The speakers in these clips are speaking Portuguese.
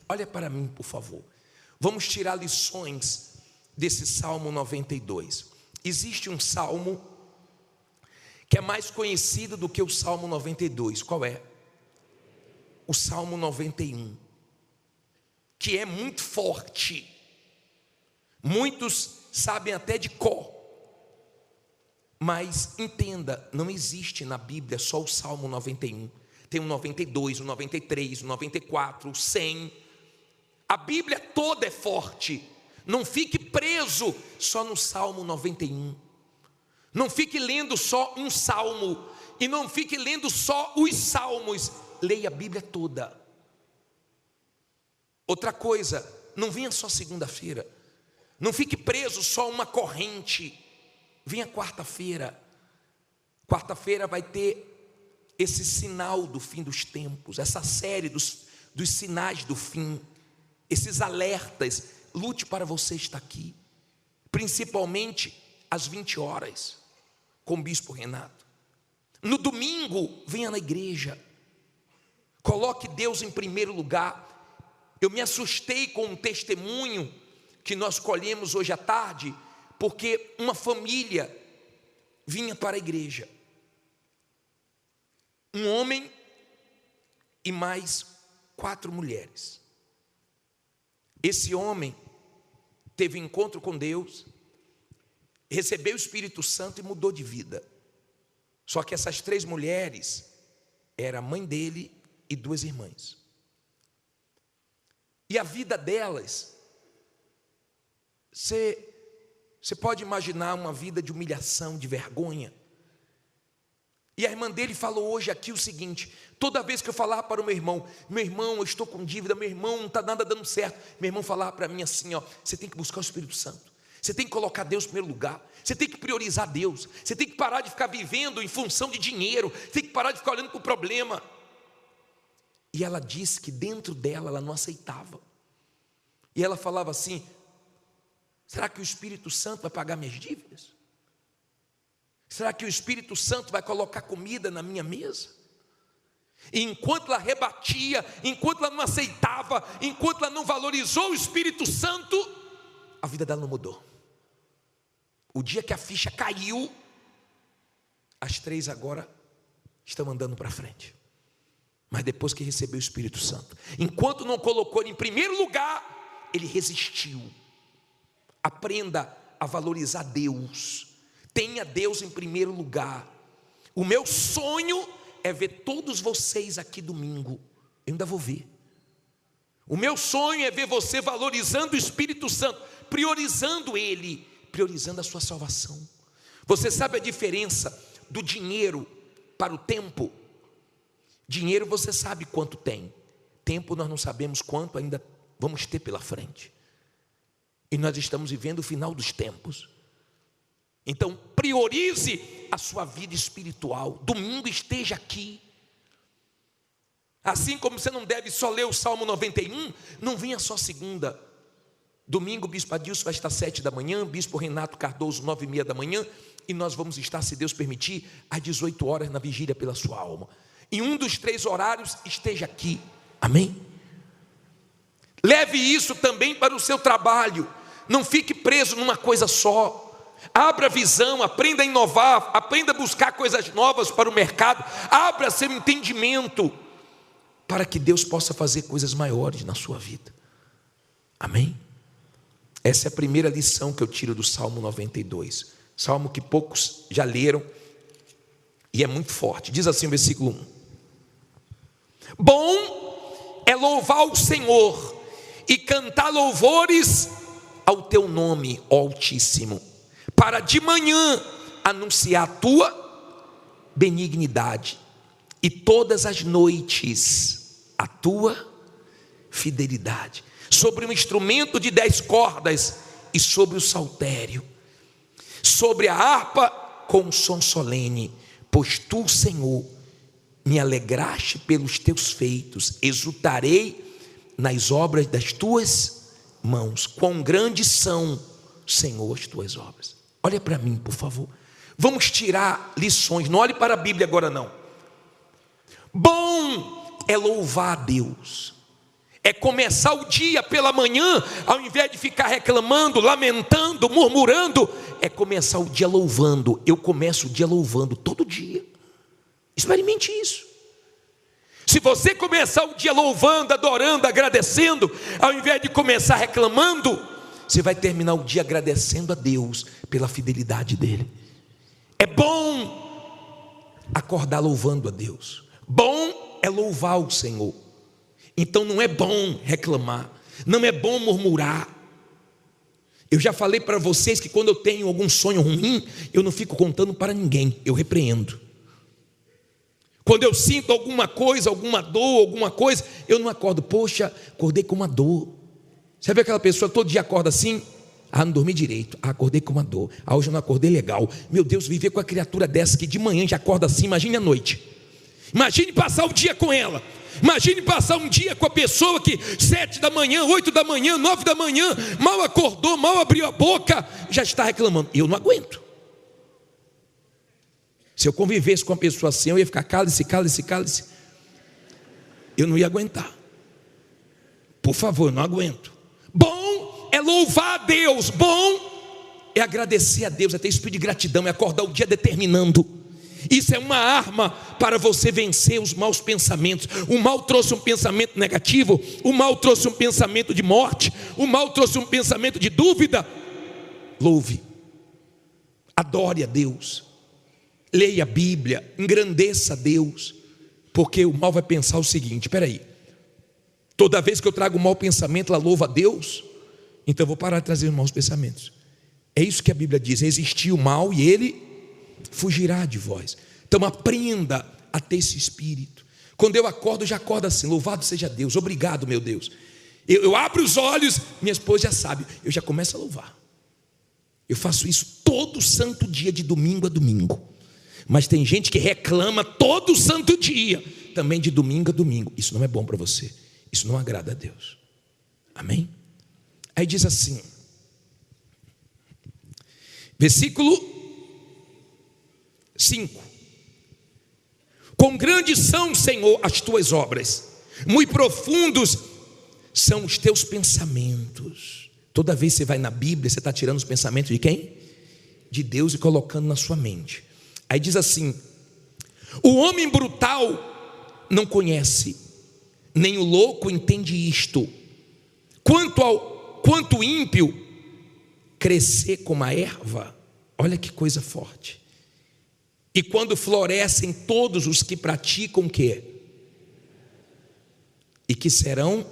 Olha para mim, por favor. Vamos tirar lições desse Salmo 92. Existe um salmo que é mais conhecido do que o Salmo 92. Qual é? O Salmo 91, que é muito forte. Muitos sabem até de cor. Mas entenda, não existe na Bíblia só o Salmo 91. Tem o 92, o 93, o 94, o 100. A Bíblia toda é forte. Não fique preso só no Salmo 91. Não fique lendo só um salmo. E não fique lendo só os salmos. Leia a Bíblia toda. Outra coisa, não venha só segunda-feira. Não fique preso só a uma corrente. Venha quarta-feira. Quarta-feira vai ter esse sinal do fim dos tempos, essa série dos sinais do fim, esses alertas. Lute para você estar aqui, principalmente às 20 horas, com o Bispo Renato. No domingo, venha na igreja, coloque Deus em primeiro lugar. Eu me assustei com um testemunho que nós colhemos hoje à tarde, porque uma família vinha para a igreja, um homem e mais 4 mulheres. Esse homem teve encontro com Deus, recebeu o Espírito Santo e mudou de vida. Só que essas 3 mulheres era a mãe dele e 2 irmãs. E a vida delas, você pode imaginar uma vida de humilhação, de vergonha. E a irmã dele falou hoje aqui o seguinte: toda vez que eu falava para o meu irmão, eu estou com dívida, meu irmão, não está nada dando certo. Meu irmão falava para mim assim, ó, você tem que buscar o Espírito Santo, você tem que colocar Deus em primeiro lugar, você tem que priorizar Deus, você tem que parar de ficar vivendo em função de dinheiro, tem que parar de ficar olhando para o problema. E ela disse que dentro dela, ela não aceitava. E ela falava assim: será que o Espírito Santo vai pagar minhas dívidas? Será que o Espírito Santo vai colocar comida na minha mesa? E enquanto ela rebatia, enquanto ela não aceitava, enquanto ela não valorizou o Espírito Santo, a vida dela não mudou. O dia que a ficha caiu, as 3 agora estão andando para frente. Mas depois que recebeu o Espírito Santo, enquanto não colocou ele em primeiro lugar, ele resistiu. Aprenda a valorizar Deus. Tenha Deus em primeiro lugar. O meu sonho é ver todos vocês aqui domingo. Eu ainda vou ver. O meu sonho é ver você valorizando o Espírito Santo, priorizando Ele, priorizando a sua salvação. Você sabe a diferença do dinheiro para o tempo? Dinheiro você sabe quanto tem. Tempo nós não sabemos quanto ainda vamos ter pela frente. E nós estamos vivendo o final dos tempos. Então priorize a sua vida espiritual. Domingo esteja aqui. Assim como você não deve só ler o Salmo 91, não venha só segunda. Domingo o Bispo Adilson vai estar 7 da manhã, Bispo Renato Cardoso 9:30 da manhã, e nós vamos estar, se Deus permitir, às 18 horas na vigília pela sua alma. Em um dos 3 horários esteja aqui. Amém? Leve isso também para o seu trabalho. Não fique preso numa coisa só. Abra a visão, aprenda a inovar, aprenda a buscar coisas novas para o mercado. Abra seu entendimento para que Deus possa fazer coisas maiores na sua vida. Amém? Essa é a primeira lição que eu tiro do Salmo 92. Salmo que poucos já leram e é muito forte. Diz assim o versículo 1: bom é louvar o Senhor e cantar louvores ao teu nome, ó Altíssimo, para de manhã anunciar a tua benignidade e todas as noites a tua fidelidade, sobre um instrumento de 10 cordas e sobre o saltério, sobre a harpa com som solene, pois tu, Senhor, me alegraste pelos teus feitos, exultarei nas obras das tuas mãos. Quão grandes são, Senhor, as tuas obras. Olha para mim, por favor. Vamos tirar lições. Não olhe para a Bíblia agora não. Bom é louvar a Deus, É começar o dia pela manhã, ao invés de ficar reclamando, lamentando, murmurando, é começar o dia louvando. Eu começo o dia louvando todo dia. Experimente isso. Se você começar o dia louvando, adorando, agradecendo, ao invés de começar reclamando, você vai terminar o dia agradecendo a Deus pela fidelidade dele. É bom acordar louvando a Deus. Bom é louvar o Senhor. Então não é bom reclamar, não é bom murmurar. Eu já falei para vocês que quando eu tenho algum sonho ruim, eu não fico contando para ninguém, eu repreendo. Quando eu sinto alguma coisa, alguma dor, alguma coisa, eu não acordo, poxa, acordei com uma dor. Você vê aquela pessoa todo dia acorda assim? Não dormi direito, acordei com uma dor, hoje eu não acordei legal. Meu Deus, viver com a criatura dessa que de manhã já acorda assim, imagine à noite. Imagine passar o dia com ela. Imagine passar um dia com a pessoa que 7 da manhã, 8 da manhã, 9 da manhã, mal acordou, mal abriu a boca, já está reclamando. Eu não aguento. Se eu convivesse com uma pessoa assim, eu ia ficar cálice. Eu não ia aguentar. Por favor, eu não aguento. Bom é louvar a Deus, bom é agradecer a Deus, é ter espírito de gratidão, é acordar o dia determinando. Isso é uma arma para você vencer os maus pensamentos. O mal trouxe um pensamento negativo, o mal trouxe um pensamento de morte, o mal trouxe um pensamento de dúvida. Louve, adore a Deus, leia a Bíblia, engrandeça a Deus, porque o mal vai pensar o seguinte: espera aí, toda vez que eu trago um mau pensamento, ela louva a Deus, então eu vou parar de trazer maus pensamentos. É isso que a Bíblia diz: resistir o mal e ele fugirá de vós. Então aprenda a ter esse espírito. Quando eu acordo, eu já acordo assim: louvado seja Deus, obrigado meu Deus. Eu abro os olhos, minha esposa já sabe, eu já começo a louvar. Eu faço isso todo santo dia, de domingo a domingo. Mas tem gente que reclama todo santo dia, também de domingo a domingo. Isso não é bom para você, isso não agrada a Deus. Amém? Aí diz assim, versículo 5: quão grandes são, Senhor, as tuas obras, muito profundos são os teus pensamentos. Toda vez que você vai na Bíblia, você está tirando os pensamentos de quem? De Deus, e colocando na sua mente. Aí diz assim: o homem brutal não conhece, nem o louco entende isto. Quanto o ímpio crescer como a erva, olha que coisa forte. E quando florescem todos os que praticam o quê? E que serão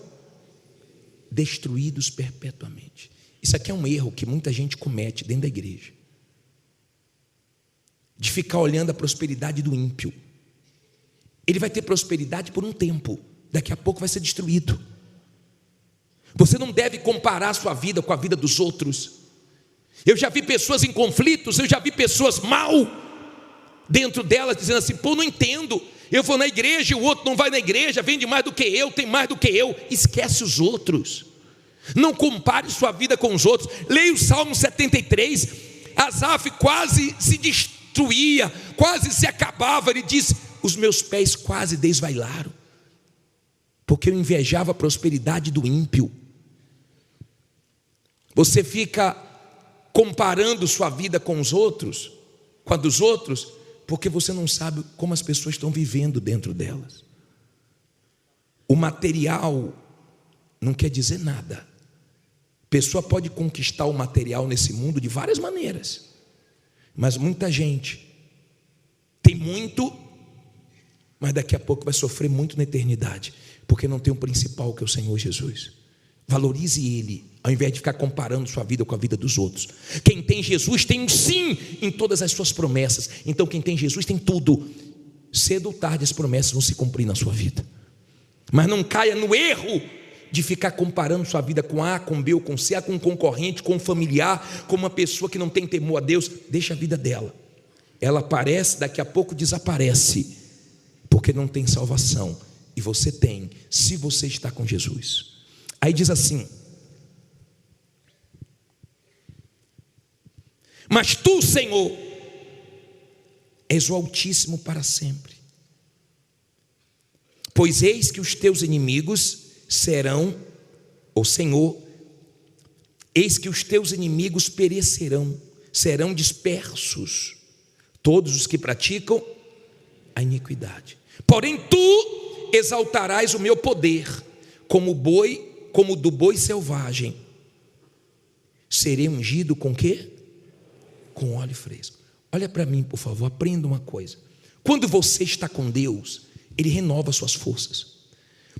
destruídos perpetuamente. Isso aqui é um erro que muita gente comete dentro da igreja, de ficar olhando a prosperidade do ímpio. Ele vai ter prosperidade por um tempo, daqui a pouco vai ser destruído. Você não deve comparar a sua vida com a vida dos outros. Eu já vi pessoas em conflitos, eu já vi pessoas mal dentro delas, dizendo assim: pô, não entendo, eu vou na igreja e o outro não vai na igreja, vende mais do que eu, tem mais do que eu. Esquece os outros, não compare sua vida com os outros. Leia o Salmo 73, Asaf quase se destruía, quase se acabava. Ele disse: os meus pés quase desvailaram, porque eu invejava a prosperidade do ímpio. Você fica comparando sua vida com os outros, com a dos outros, porque você não sabe como as pessoas estão vivendo dentro delas. O material não quer dizer nada. A pessoa pode conquistar o material nesse mundo de várias maneiras, mas muita gente tem muito, mas daqui a pouco vai sofrer muito na eternidade, porque não tem o principal, que é o Senhor Jesus. Valorize Ele, ao invés de ficar comparando sua vida com a vida dos outros. Quem tem Jesus tem um sim em todas as suas promessas. Então quem tem Jesus tem tudo. Cedo ou tarde as promessas vão se cumprir na sua vida. Mas não caia no erro de ficar comparando sua vida com A, com B ou com C, com um concorrente, com um familiar, com uma pessoa que não tem temor a Deus. Deixa a vida dela. Ela aparece, daqui a pouco desaparece, porque não tem salvação. E você tem, se você está com Jesus. Aí diz assim: mas tu, Senhor, és o Altíssimo para sempre, pois eis que os teus inimigos serão, ou Senhor, eis que os teus inimigos perecerão, serão dispersos todos os que praticam a iniquidade. Porém tu exaltarás o meu poder, como do boi selvagem. Serei ungido com quê? Com óleo fresco. Olha para mim, por favor, aprenda uma coisa. Quando você está com Deus, Ele renova suas forças.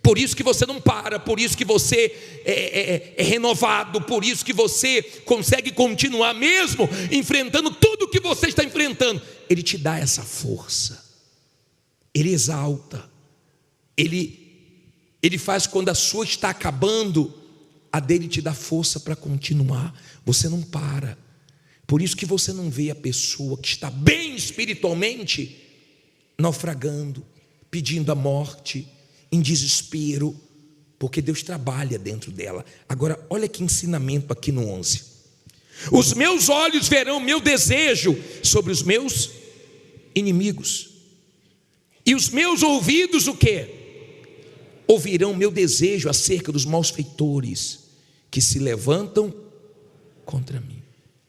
Por isso que você não para, por isso que você é renovado, por isso que você consegue continuar mesmo enfrentando tudo o que você está enfrentando. Ele te dá essa força, Ele exalta, Ele faz quando a sua está acabando, a dele te dá força para continuar. Você não para. Por isso que você não vê a pessoa que está bem espiritualmente naufragando, pedindo a morte, em desespero, porque Deus trabalha dentro dela. Agora, olha que ensinamento aqui no 11. Os meus olhos verão meu desejo sobre os meus inimigos, e os meus ouvidos o quê? Ouvirão meu desejo acerca dos malfeitores que se levantam contra mim.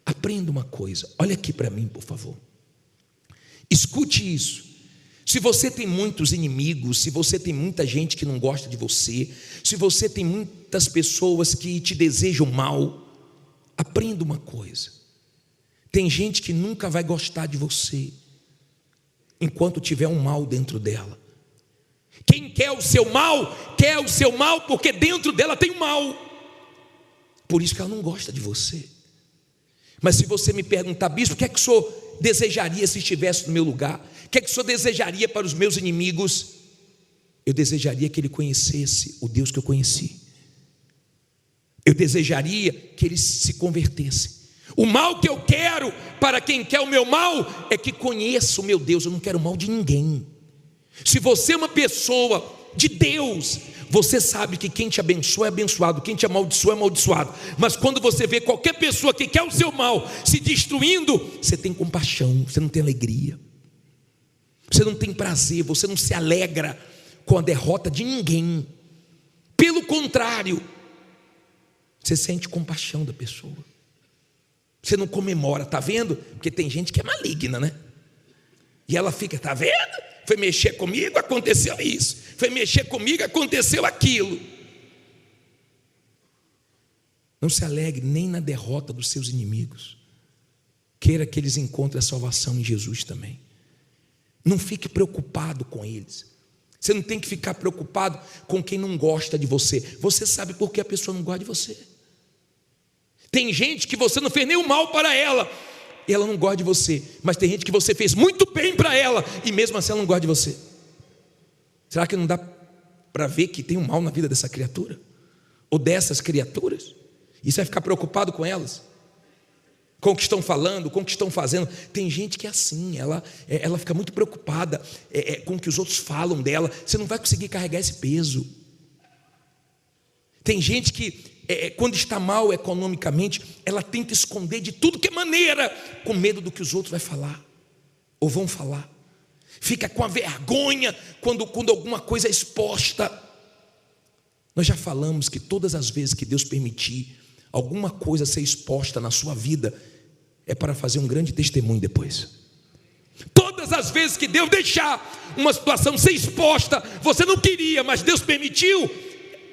Aprenda uma coisa, olha aqui para mim, por favor. Escute isso. Se você tem muitos inimigos, se você tem muita gente que não gosta de você, se você tem muitas pessoas que te desejam mal, aprenda uma coisa: tem gente que nunca vai gostar de você enquanto tiver um mal dentro dela. Quem quer o seu mal porque dentro dela tem um mal. Por isso que ela não gosta de você. Mas se você me perguntar: bispo, o que é que o senhor desejaria se estivesse no meu lugar? O que é que o senhor desejaria para os meus inimigos? Eu desejaria que ele conhecesse o Deus que eu conheci. Eu desejaria que eles se convertessem. O mal que eu quero para quem quer o meu mal é que conheça o meu Deus. Eu não quero mal de ninguém. Se você é uma pessoa de Deus, você sabe que quem te abençoa é abençoado, quem te amaldiçoa é amaldiçoado. Mas quando você vê qualquer pessoa que quer o seu mal se destruindo, você tem compaixão, você não tem alegria, você não tem prazer, você não se alegra com a derrota de ninguém. Pelo contrário, você sente compaixão da pessoa. Você não comemora, tá vendo? Porque tem gente que é maligna, né? E ela fica, tá vendo? Foi mexer comigo, aconteceu isso. Foi mexer comigo, aconteceu aquilo. Não se alegre nem na derrota dos seus inimigos. Queira que eles encontrem a salvação em Jesus também. Não fique preocupado com eles. Você não tem que ficar preocupado com quem não gosta de você. Você sabe por que a pessoa não gosta de você. Tem gente que você não fez nenhum mal para ela e ela não gosta de você. Mas tem gente que você fez muito bem para ela e mesmo assim ela não gosta de você. Será que não dá para ver que tem um mal na vida dessa criatura? Ou dessas criaturas? E você vai ficar preocupado com elas? Com o que estão falando, com o que estão fazendo? Tem gente que é assim, ela fica muito preocupada com o que os outros falam dela. Você não vai conseguir carregar esse peso. Tem gente que quando está mal economicamente, ela tenta esconder de tudo que é maneira, com medo do que os outros vão falar ou vão falar. Fica com a vergonha quando alguma coisa é exposta. Nós já falamos que todas as vezes que Deus permitir alguma coisa ser exposta na sua vida, é para fazer um grande testemunho depois. Todas as vezes que Deus deixar uma situação ser exposta, você não queria, mas Deus permitiu,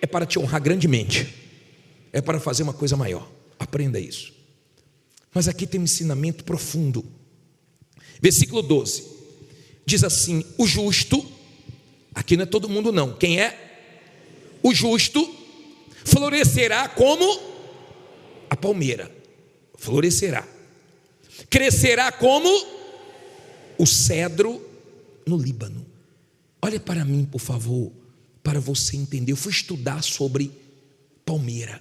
é para te honrar grandemente, é para fazer uma coisa maior. Aprenda isso. Mas aqui tem um ensinamento profundo. Versículo 12 diz assim: o justo, aqui não é todo mundo não, quem é? O justo florescerá como a palmeira, florescerá, crescerá como o cedro no Líbano. Olha para mim, por favor, para você entender. Eu fui estudar sobre palmeira.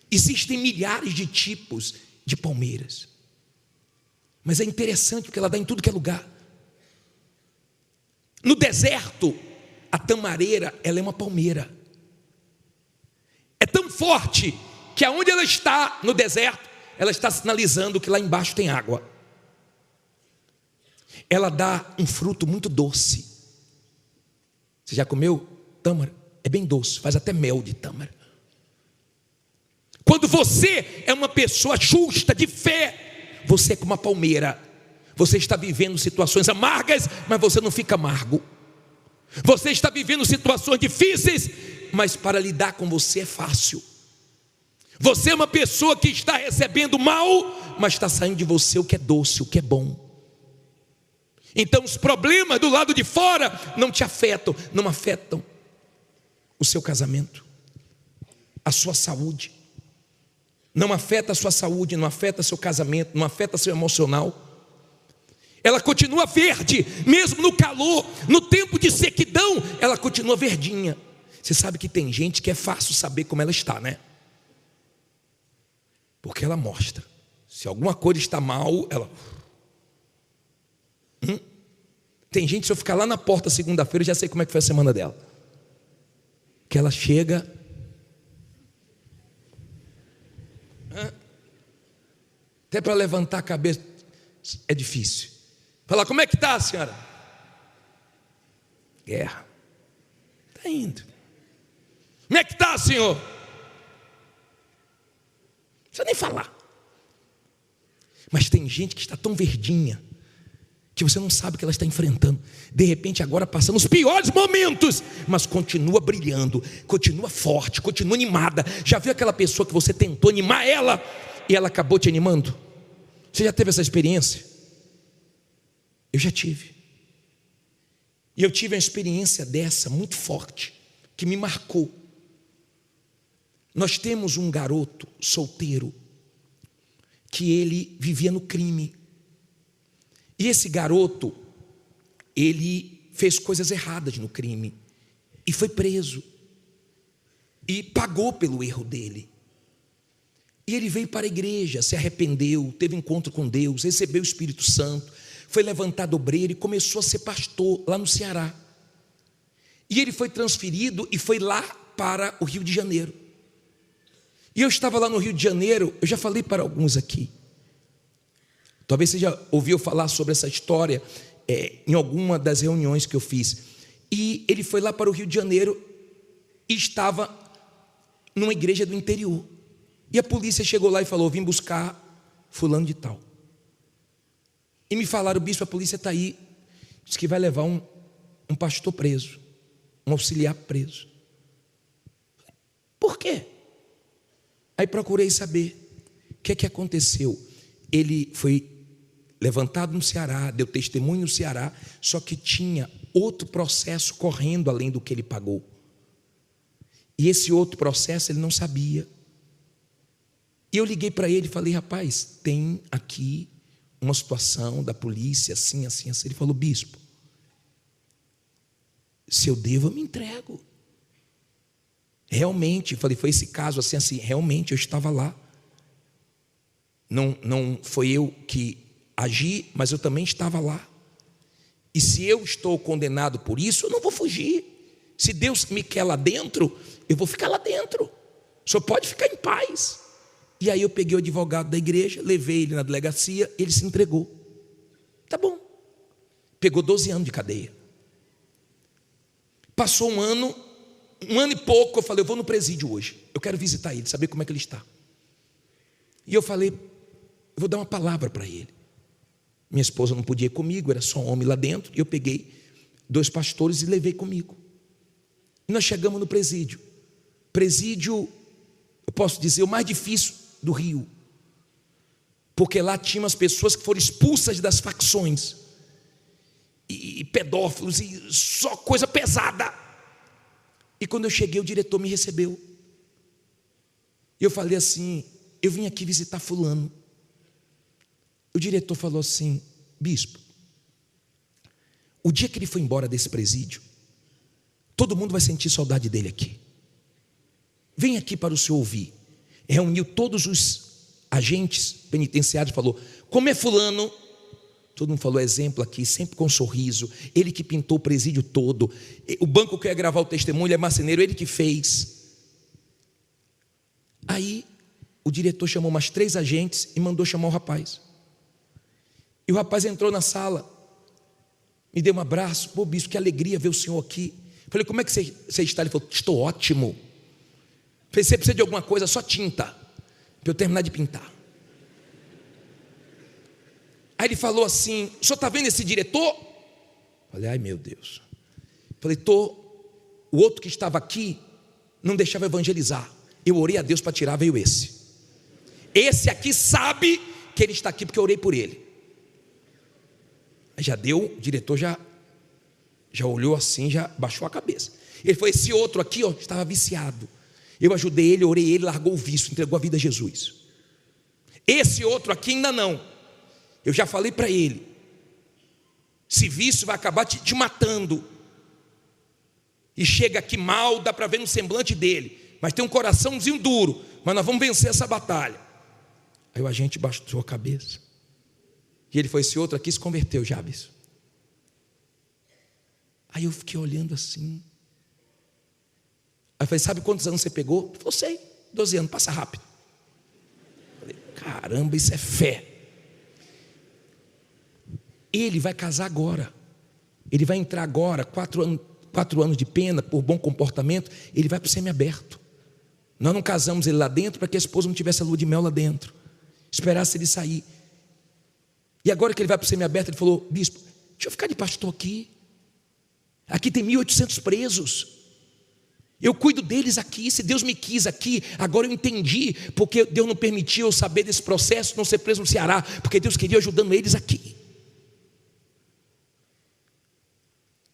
Existem milhares de tipos de palmeiras, mas é interessante porque ela dá em tudo que é lugar. No deserto, a tamareira, ela é uma palmeira. É tão forte que aonde ela está no deserto, ela está sinalizando que lá embaixo tem água. Ela dá um fruto muito doce. Você já comeu tâmara? É bem doce, faz até mel de tâmara. Quando você é uma pessoa justa, de fé, você é como uma palmeira. Você está vivendo situações amargas, mas você não fica amargo. Você está vivendo situações difíceis, mas para lidar com você é fácil. Você é uma pessoa que está recebendo mal, mas está saindo de você o que é doce, o que é bom. Então os problemas do lado de fora não te afetam, não afetam o seu casamento, a sua saúde. Não afeta a sua saúde, não afeta seu casamento, não afeta seu emocional. Ela continua verde, mesmo no calor, no tempo de sequidão, ela continua verdinha. Você sabe que tem gente que é fácil saber como ela está, né? Porque ela mostra. Se alguma coisa está mal, ela... Tem gente, se eu ficar lá na porta segunda-feira, eu já sei como é que foi a semana dela. Que ela chega... Até para levantar a cabeça é difícil. Falar, como é que está, senhora? Guerra. Está indo. Como é que está, senhor? Não precisa nem falar. Mas tem gente que está tão verdinha que você não sabe o que ela está enfrentando. De repente agora passando os piores momentos, mas continua brilhando, continua forte, continua animada. Já viu aquela pessoa que você tentou animar ela e ela acabou te animando? Você já teve essa experiência? Eu já tive. E eu tive uma experiência dessa muito forte, que me marcou. Nós temos um garoto solteiro que ele vivia no crime. E esse garoto, ele fez coisas erradas no crime e foi preso e pagou pelo erro dele. E ele veio para a igreja, se arrependeu, teve encontro com Deus, recebeu o Espírito Santo, foi levantado obreiro e começou a ser pastor lá no Ceará. E ele foi transferido e foi lá para o Rio de Janeiro. E eu estava lá no Rio de Janeiro, eu já falei para alguns aqui. Talvez você já ouviu falar sobre essa história em alguma das reuniões que eu fiz. E ele foi lá para o Rio de Janeiro e estava numa igreja do interior. E a polícia chegou lá e falou, vim buscar fulano de tal. E me falaram, bispo, a polícia está aí. Diz que vai levar um pastor preso, um auxiliar preso. Por quê? Aí procurei saber o que aconteceu. Ele foi levantado no Ceará, deu testemunho no Ceará, só que tinha outro processo correndo além do que ele pagou. E esse outro processo ele não sabia. E eu liguei para ele e falei, rapaz, tem aqui uma situação da polícia, assim, assim, assim. Ele falou, bispo, se eu devo, eu me entrego. Realmente, eu falei, foi esse caso assim, assim, realmente eu estava lá. Não foi eu que agi, mas eu também estava lá. E se eu estou condenado por isso, eu não vou fugir. Se Deus me quer lá dentro, eu vou ficar lá dentro. O senhor pode ficar em paz. E aí eu peguei o advogado da igreja, levei ele na delegacia, ele se entregou. Tá bom. Pegou 12 anos de cadeia. Passou um ano e pouco, eu falei, eu vou no presídio hoje. Eu quero visitar ele, saber como é que ele está. E eu falei, eu vou dar uma palavra para ele. Minha esposa não podia ir comigo, era só um homem lá dentro. E eu peguei 2 pastores e levei comigo. E nós chegamos no presídio. Presídio, eu posso dizer, o mais difícil do Rio. Porque lá tinham as pessoas que foram expulsas das facções. E pedófilos, e só coisa pesada. E quando eu cheguei, o diretor me recebeu. E eu falei assim, eu vim aqui visitar fulano. O diretor falou assim, bispo, o dia que ele foi embora desse presídio, todo mundo vai sentir saudade dele aqui. Vem aqui para o senhor ouvir. Reuniu todos os agentes penitenciários e falou, como é fulano? Todo mundo falou exemplo aqui, sempre com um sorriso. Ele que pintou o presídio todo. O banco que ia gravar o testemunho, ele é marceneiro, ele que fez. Aí o diretor chamou mais 3 agentes e mandou chamar o rapaz. E o rapaz entrou na sala, me deu um abraço. Pô, bispo, que alegria ver o senhor aqui. Falei, como é que você está? Ele falou, estou ótimo. Falei, você precisa de alguma coisa? Só tinta, para eu terminar de pintar. Aí ele falou assim, o senhor está vendo esse diretor? Falei, ai meu Deus. Falei, tô. O outro que estava aqui não deixava evangelizar. Eu orei a Deus para tirar, veio esse. Esse aqui sabe que ele está aqui porque eu orei por ele. Aí já deu, o diretor já olhou assim, já baixou a cabeça. Ele falou, esse outro aqui, ó, estava viciado. Eu ajudei ele, orei ele, largou o vício, entregou a vida a Jesus. Esse outro aqui ainda não. Eu já falei para ele, esse vício vai acabar te matando. E chega aqui mal, dá para ver no semblante dele, mas tem um coraçãozinho duro, mas nós vamos vencer essa batalha. Aí o agente baixou a cabeça. E ele foi, esse outro aqui se converteu, Jabes. Aí eu fiquei olhando assim. Aí eu falei, sabe quantos anos você pegou? Ele falou, sei, 12 anos, passa rápido. Eu falei, caramba, isso é fé. Ele vai casar agora. Ele vai entrar agora, 4 anos de pena por bom comportamento. Ele vai para o semiaberto. Nós não casamos ele lá dentro para que a esposa não tivesse a lua de mel lá dentro, esperasse ele sair. E agora que ele vai para o semiaberto, ele falou, bispo, deixa eu ficar de pastor aqui. Aqui tem 1.800 presos. Eu cuido deles aqui. Se Deus me quis aqui, agora eu entendi porque Deus não permitiu eu saber desse processo, não ser preso no Ceará, porque Deus queria ajudando eles aqui.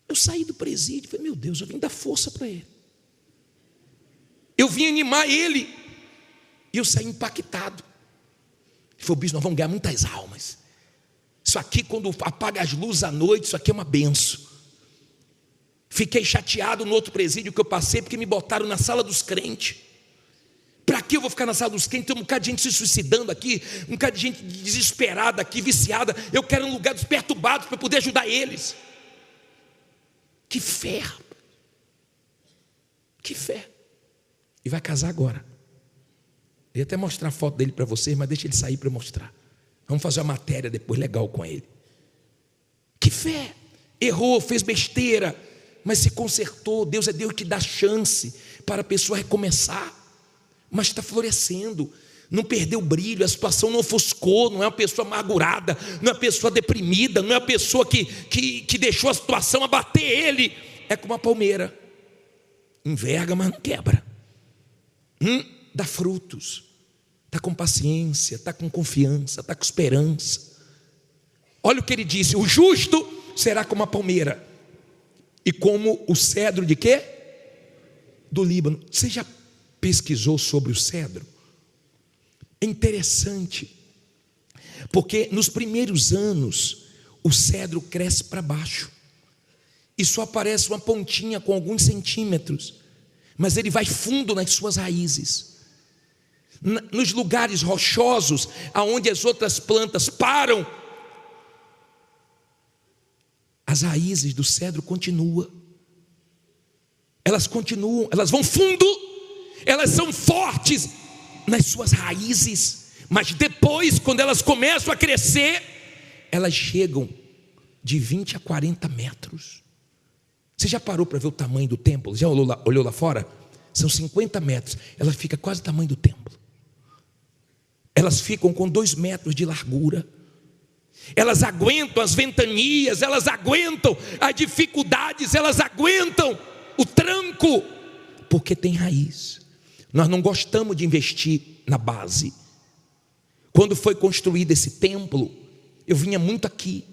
Eu saí do presídio e falei, meu Deus, eu vim dar força para ele. Eu vim animar ele. E eu saí impactado. Ele falou, bispo, nós vamos ganhar muitas almas. Isso aqui, quando apaga as luzes à noite, isso aqui é uma benção. Fiquei chateado no outro presídio que eu passei, porque me botaram na sala dos crentes. Para que eu vou ficar na sala dos crentes? Tem um bocado de gente se suicidando aqui, um bocado de gente desesperada aqui, viciada. Eu quero um lugar dos perturbados para poder ajudar eles. Que fé, rapaz. Que fé. E vai casar agora. Eu ia até mostrar a foto dele para vocês, mas deixa ele sair para mostrar. Vamos fazer uma matéria depois legal com ele. Que fé. Errou, fez besteira, mas se consertou. Deus é Deus que dá chance para a pessoa recomeçar. Mas está florescendo. Não perdeu o brilho, a situação não ofuscou. Não é uma pessoa amargurada, não é uma pessoa deprimida, não é uma pessoa que deixou a situação abater ele. É como uma palmeira. Enverga, mas não quebra. Dá frutos. Está com paciência, está com confiança, está com esperança. Olha o que ele disse: o justo será como a palmeira e como o cedro de quê? Do Líbano. Você já pesquisou sobre o cedro? É interessante, porque nos primeiros anos o cedro cresce para baixo e só aparece uma pontinha com alguns centímetros, mas ele vai fundo nas suas raízes. Nos lugares rochosos, aonde as outras plantas param, as raízes do cedro continuam. Elas continuam, elas vão fundo, elas são fortes nas suas raízes, mas depois, quando elas começam a crescer, elas chegam de 20 a 40 metros. Você já parou para ver o tamanho do templo? Já olhou lá fora? São 50 metros, ela fica quase o tamanho do templo. Elas ficam com 2 metros de largura. Elas aguentam as ventanias, elas aguentam as dificuldades, elas aguentam o tranco, porque tem raiz. Nós não gostamos de investir na base. Quando foi construído esse templo, eu vinha muito aqui.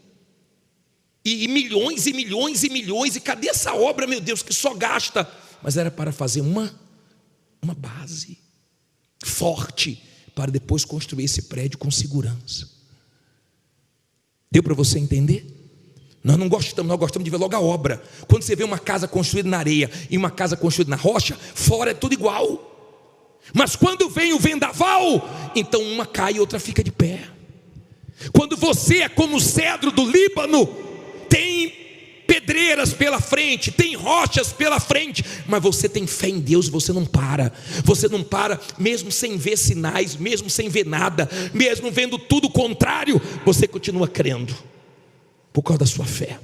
E milhões e milhões e milhões, e cadê essa obra, meu Deus, que só gasta? Mas era para fazer uma base forte, para depois construir esse prédio com segurança. Deu para você entender? Nós gostamos de ver logo a obra. Quando você vê uma casa construída na areia e uma casa construída na rocha, fora é tudo igual. Mas quando vem o vendaval, então uma cai e outra fica de pé. Quando você é como o cedro do Líbano, tem pedreiras pela frente, tem rochas pela frente, mas você tem fé em Deus, você não para. Você não para, mesmo sem ver sinais, mesmo sem ver nada, mesmo vendo tudo contrário, você continua crendo, por causa da sua fé.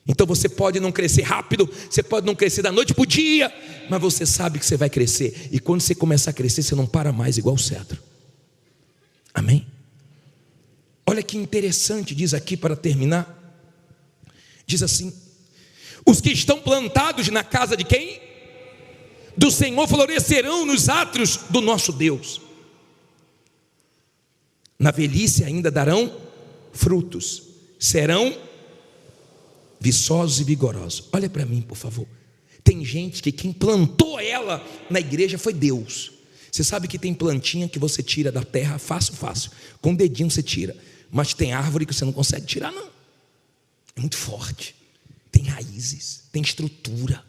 Então você pode não crescer rápido, você pode não crescer da noite para o dia, mas você sabe que você vai crescer. E quando você começar a crescer, você não para mais igual o cedro. Amém? Olha que interessante, diz aqui para terminar. Diz assim: os que estão plantados na casa de quem? Do Senhor, florescerão nos átrios do nosso Deus. Na velhice ainda darão frutos, serão viçosos e vigorosos. Olha para mim, por favor. Tem gente que quem plantou ela na igreja foi Deus. Você sabe que tem plantinha que você tira da terra fácil. Com o dedinho você tira. Mas tem árvore que você não consegue tirar, não. É muito forte. Tem raízes, tem estrutura.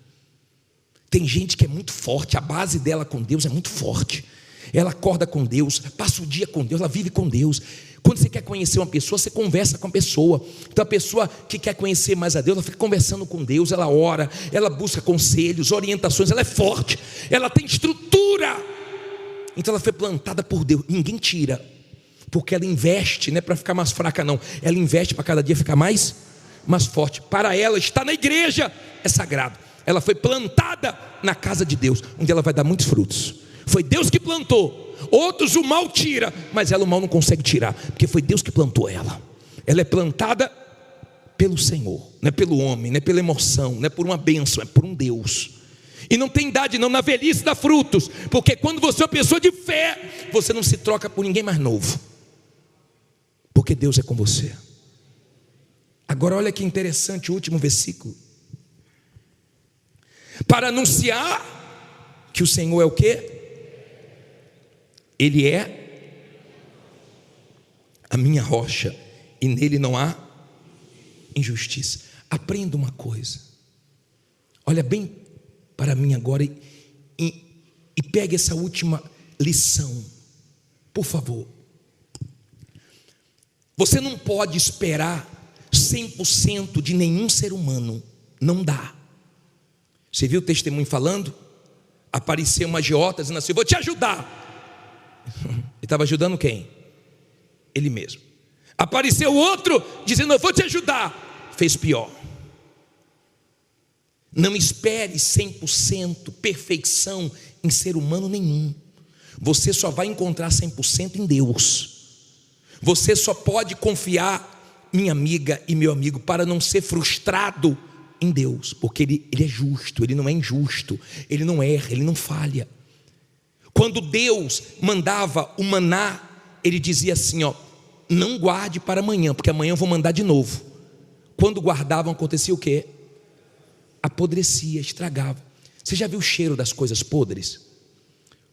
Tem gente que é muito forte. A base dela com Deus é muito forte. Ela acorda com Deus, passa o dia com Deus, ela vive com Deus. Quando você quer conhecer uma pessoa, você conversa com a pessoa. Então a pessoa que quer conhecer mais a Deus, ela fica conversando com Deus, ela ora, ela busca conselhos, orientações, ela é forte, ela tem estrutura. Então ela foi plantada por Deus, ninguém tira, porque ela investe, não é para ficar mais fraca não, ela investe para cada dia ficar mais forte. Para ela estar na igreja é sagrado. Ela foi plantada na casa de Deus, onde ela vai dar muitos frutos. Foi Deus que plantou. Outros o mal tira, mas ela o mal não consegue tirar, porque foi Deus que plantou ela. Ela é plantada pelo Senhor, não é pelo homem, não é pela emoção, não é por uma bênção, é por um Deus. E não tem idade não, na velhice dá frutos, porque quando você é uma pessoa de fé, você não se troca por ninguém mais novo, porque Deus é com você. Agora olha que interessante o último versículo. Para anunciar que o Senhor é o quê? Ele é a minha rocha, e nele não há injustiça. Aprenda uma coisa, olha bem para mim agora e pegue essa última lição, por favor. Você não pode esperar 100% de nenhum ser humano, não dá. Você viu o testemunho falando? Apareceu uma agiota dizendo assim: vou te ajudar. Ele estava ajudando quem? Ele mesmo. Apareceu outro dizendo: eu vou te ajudar. Fez pior. Não espere 100% perfeição em ser humano nenhum. Você só vai encontrar 100% em Deus. Você só pode confiar, minha amiga e meu amigo, para não ser frustrado em Deus, porque ele é justo, Ele não é injusto, Ele não erra, Ele não falha. Quando Deus mandava o maná, Ele dizia assim: ó, não guarde para amanhã, porque amanhã eu vou mandar de novo. Quando guardavam, acontecia o quê? Apodrecia, estragava. Você já viu o cheiro das coisas podres?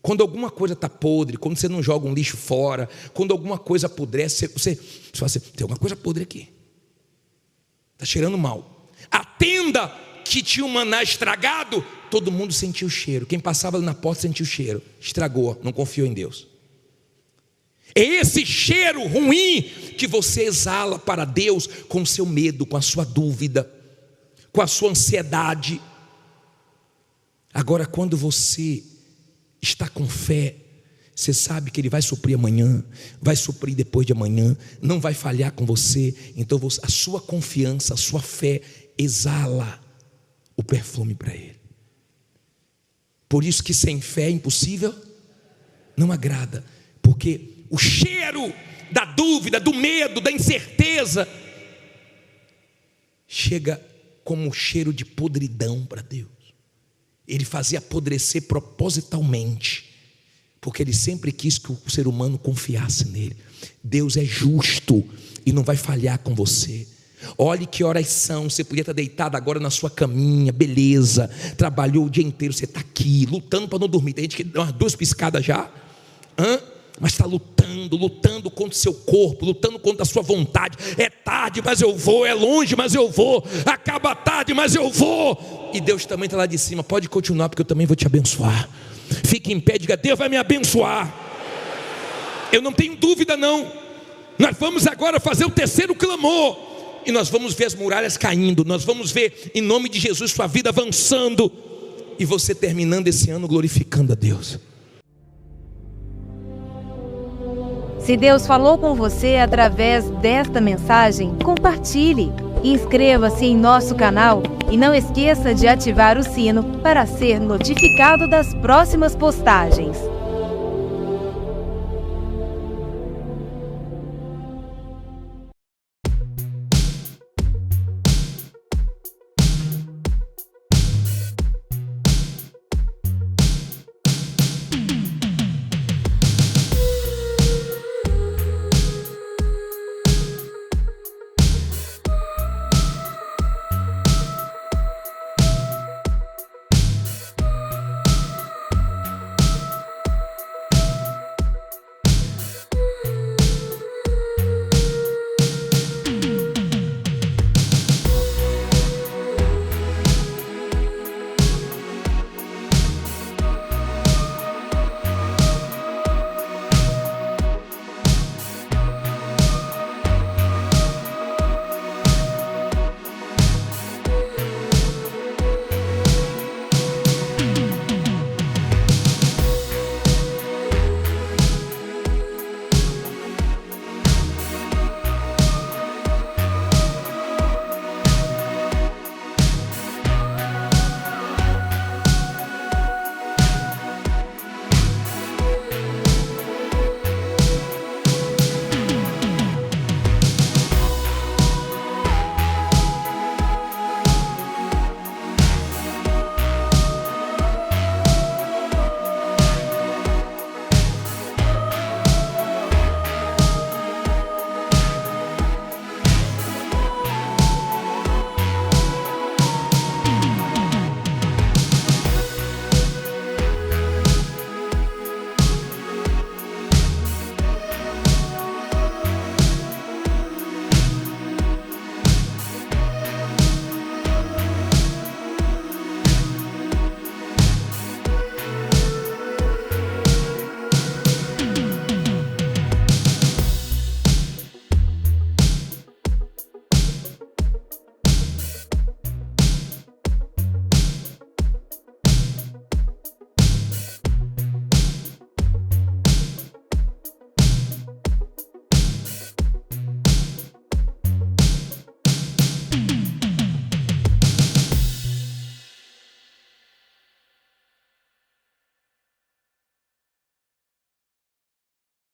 Quando alguma coisa está podre, quando você não joga um lixo fora, quando alguma coisa apodrece, você fala assim: tem alguma coisa podre aqui, está cheirando mal. A tenda que tinha o maná estragado, todo mundo sentia o cheiro. Quem passava ali na porta sentia o cheiro. Estragou, não confiou em Deus. É esse cheiro ruim que você exala para Deus com o seu medo, com a sua dúvida, com a sua ansiedade. Agora, quando você está com fé, você sabe que Ele vai suprir amanhã, vai suprir depois de amanhã, não vai falhar com você. Então a sua confiança, a sua fé exala o perfume para Ele. Por isso que sem fé é impossível, não agrada, porque o cheiro da dúvida, do medo, da incerteza chega como um cheiro de podridão para Deus. Ele fazia apodrecer propositalmente, porque Ele sempre quis que o ser humano confiasse nele. Deus é justo e não vai falhar com você. Olhe que horas são, você podia estar deitado agora na sua caminha, beleza, trabalhou o dia inteiro, você está aqui, lutando para não dormir. Tem gente que dá umas 2 piscadas já, mas está lutando contra o seu corpo, lutando contra a sua vontade. É tarde, mas eu vou, é longe, mas eu vou, acaba tarde, mas eu vou. E Deus também está lá de cima: pode continuar, porque eu também vou te abençoar. Fique em pé, diga: Deus vai me abençoar. Eu não tenho dúvida não. Nós vamos agora fazer o terceiro clamor, e nós vamos ver as muralhas caindo, nós vamos ver, em nome de Jesus, sua vida avançando, e você terminando esse ano glorificando a Deus. Se Deus falou com você através desta mensagem, compartilhe. Inscreva-se em nosso canal e não esqueça de ativar o sino para ser notificado das próximas postagens.